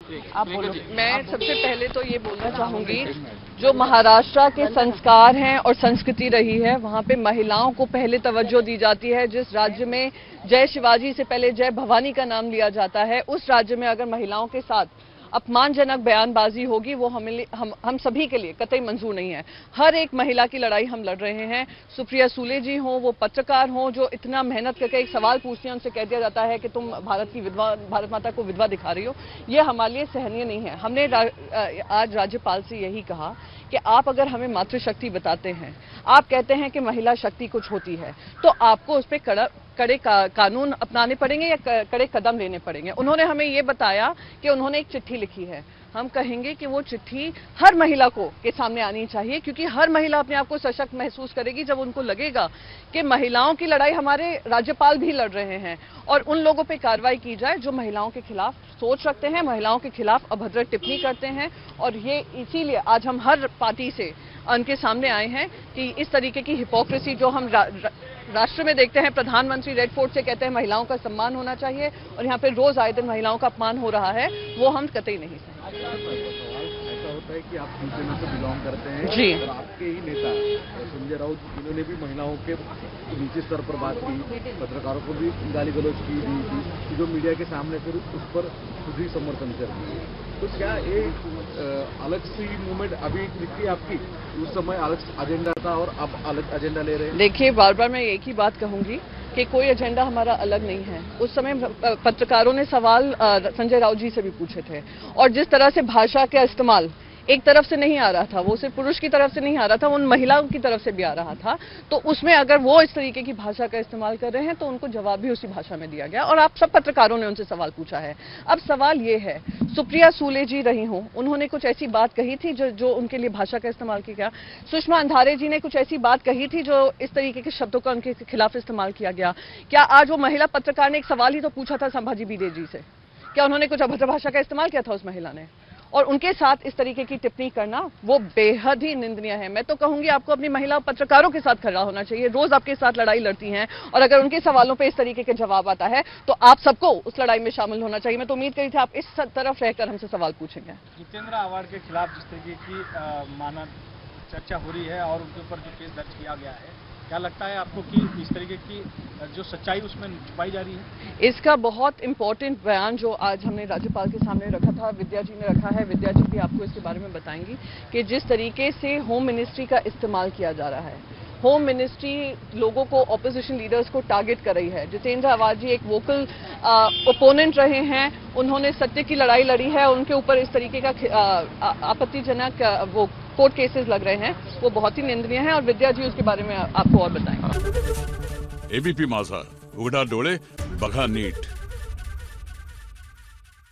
आप बोलो। मैं सबसे पहले तो ये बोलना चाहूंगी, जो महाराष्ट्र के संस्कार हैं और संस्कृति रही है, वहां पे महिलाओं को पहले तवज्जो दी जाती है। जिस राज्य में जय शिवाजी से पहले जय भवानी का नाम लिया जाता है, उस राज्य में अगर महिलाओं के साथ अपमानजनक बयानबाजी होगी, वो हम सभी के लिए कतई मंजूर नहीं है। हर एक महिला की लड़ाई हम लड़ रहे हैं। सुप्रिया सुले जी हों, वो पत्रकार हों, जो इतना मेहनत करके एक सवाल पूछती हैं, उनसे कह दिया जाता है कि तुम भारत माता को विधवा दिखा रही हो। ये हमारे लिए सहनीय नहीं है। हमने आज राज्यपाल से यही कहा कि आप अगर हमें मातृशक्ति बताते हैं, आप कहते हैं कि महिला शक्ति कुछ होती है, तो आपको उस पर कड़े कानून अपनाने पड़ेंगे या कड़े कदम लेने पड़ेंगे। उन्होंने हमें ये बताया कि उन्होंने एक चिट्ठी लिखी है। हम कहेंगे कि वो चिट्ठी हर महिला के सामने आनी चाहिए, क्योंकि हर महिला अपने आप को सशक्त महसूस करेगी जब उनको लगेगा कि महिलाओं की लड़ाई हमारे राज्यपाल भी लड़ रहे हैं, और उन लोगों पे कार्रवाई की जाए जो महिलाओं के खिलाफ सोच रखते हैं, महिलाओं के खिलाफ अभद्र टिप्पणी करते हैं। और ये इसीलिए आज हम हर पार्टी से उनके सामने आए हैं कि इस तरीके की हिपोक्रेसी जो हम राष्ट्र में देखते हैं, प्रधानमंत्री रेड फोर्ट से कहते हैं महिलाओं का सम्मान होना चाहिए, और यहाँ पे रोज आए दिन महिलाओं का अपमान हो रहा है, वो हम कतई नहीं सहेंगे। ऐसा होता है कि आप शिवसेना से बिलोंग करते हैं जी, और आपके ही नेता संजय राउत, इन्होंने भी महिलाओं के नीचे स्तर पर बात की, पत्रकारों को भी गाली गलौज की थी, जो मीडिया के सामने फिर उस पर खुद ही समर्थन कर दिए। तो क्या एक अलग सी मूवमेंट अभी दिखती है आपकी? उस समय अलग एजेंडा था और अब अलग एजेंडा ले रहे हैं। देखिए, बार बार मैं एक ही बात कहूंगी कि कोई एजेंडा हमारा अलग नहीं है। उस समय पत्रकारों ने सवाल संजय राउत जी से भी पूछे थे, और जिस तरह से भाषा का इस्तेमाल एक तरफ से नहीं आ रहा था, वो सिर्फ पुरुष की तरफ से नहीं आ रहा था, उन महिलाओं की तरफ से भी आ रहा था। तो उसमें अगर वो इस तरीके की भाषा का इस्तेमाल कर रहे हैं, तो उनको जवाब भी उसी भाषा में दिया गया, और आप सब पत्रकारों ने उनसे सवाल पूछा है। अब सवाल ये है, सुप्रिया सुले जी रही हों, उन्होंने कुछ ऐसी बात कही थी जो उनके लिए भाषा का इस्तेमाल किया गया। सुषमा अंधारे जी ने कुछ ऐसी बात कही थी जो इस तरीके के शब्दों का उनके खिलाफ इस्तेमाल किया गया। क्या आज वो महिला पत्रकार ने एक सवाल ही तो पूछा था संभाजी भिडे जी से? क्या उन्होंने कुछ अभद्र भाषा का इस्तेमाल किया था उस महिला ने? और उनके साथ इस तरीके की टिप्पणी करना वो बेहद ही निंदनीय है। मैं तो कहूंगी आपको अपनी महिला पत्रकारों के साथ खड़ा होना चाहिए, रोज आपके साथ लड़ाई लड़ती हैं, और अगर उनके सवालों पे इस तरीके के जवाब आता है तो आप सबको उस लड़ाई में शामिल होना चाहिए। मैं तो उम्मीद करी थी आप इस तरफ रहकर हमसे सवाल पूछेंगे। जितेंद्र आव्हाड के खिलाफ जिस तरीके की माना चर्चा हो रही है और उनके ऊपर जो केस दर्ज किया गया है, क्या लगता है आपको कि इस तरीके की जो सच्चाई उसमें छुपाई जा रही है? इसका बहुत इंपॉर्टेंट बयान जो आज हमने राज्यपाल के सामने रखा था, विद्या जी ने रखा है। विद्या जी भी आपको इसके बारे में बताएंगी कि जिस तरीके से होम मिनिस्ट्री का इस्तेमाल किया जा रहा है, होम मिनिस्ट्री लोगों को, ऑपोजिशन लीडर्स को टारगेट कर रही है। जितेंद्र आव्हाड जी एक वोकल ओपोनेंट रहे हैं, उन्होंने सत्य की लड़ाई लड़ी है, उनके ऊपर इस तरीके का आपत्तिजनक वो कोर्ट केसेस लग रहे हैं, वो बहुत ही निंदनीय है, और विद्या जी उसके बारे में आपको और बताएंगे। एबीपी माझा, उघडा डोळे बघा नीट।